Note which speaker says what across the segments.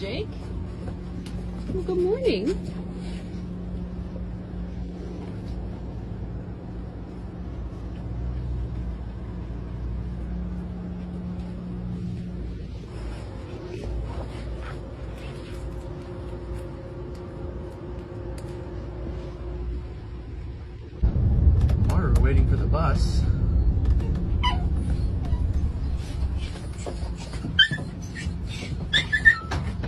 Speaker 1: Jake. Well, good morning.
Speaker 2: We're waiting for the bus.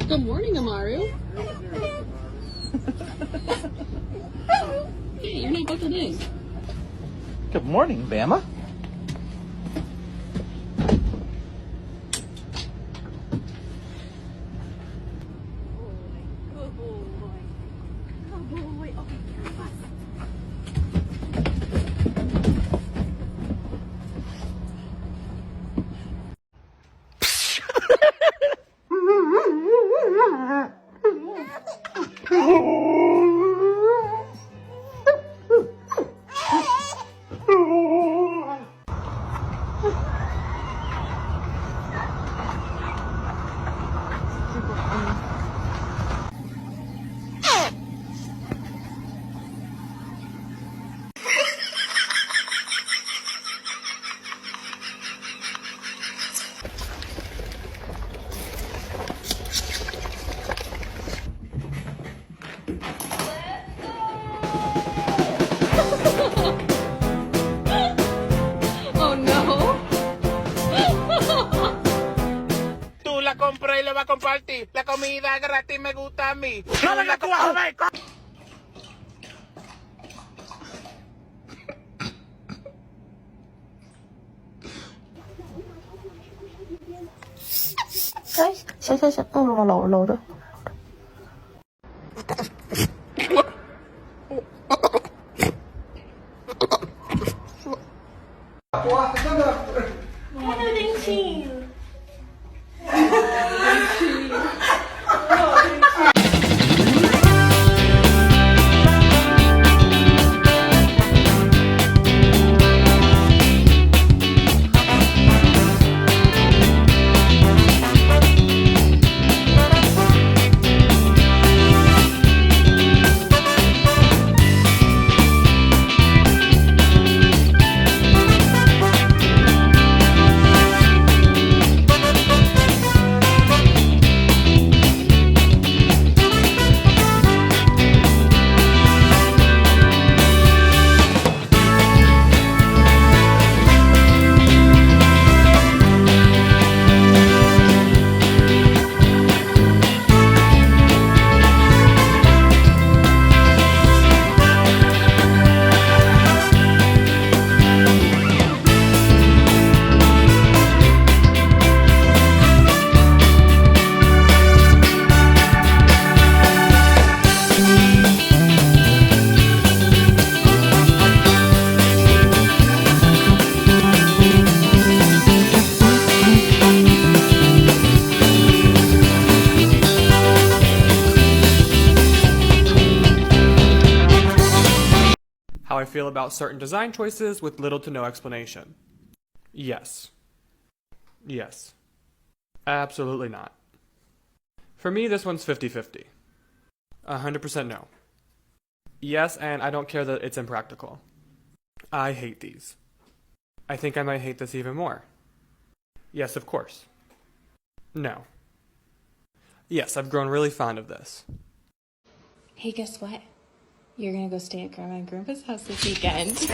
Speaker 1: Good morning, Amaru. Hey, you're not buckled in.
Speaker 2: Good morning, Bama.
Speaker 1: Oh no.
Speaker 3: Tú la compras y la vas a compartir. La comida gratis me gusta a mí.
Speaker 2: No vengas tú a joder.
Speaker 4: How I feel about certain design choices with little to no explanation. Yes. Yes. Absolutely not. For me, this one's 50-50. 100% no. Yes, and I don't care that it's impractical. I hate these. I think I might hate this even more. Yes, of course. No. Yes, I've grown really fond of this.
Speaker 5: Hey, guess what? You're gonna go stay at Grandma and Grandpa's house this weekend.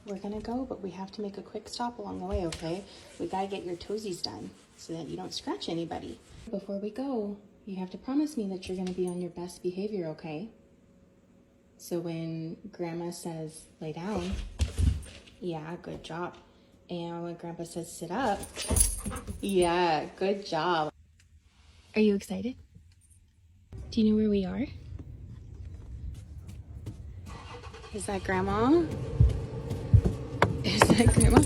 Speaker 5: We're gonna go, but we have to make a quick stop along the way, okay? We gotta get your toesies done so that you don't scratch anybody. Before we go, you have to promise me that you're gonna be on your best behavior, okay? So when Grandma says lay down, yeah, good job. And when Grandpa says sit up, yeah, good job. Are you excited? Do you know where we are? Is that Grandma? Is that Grandma?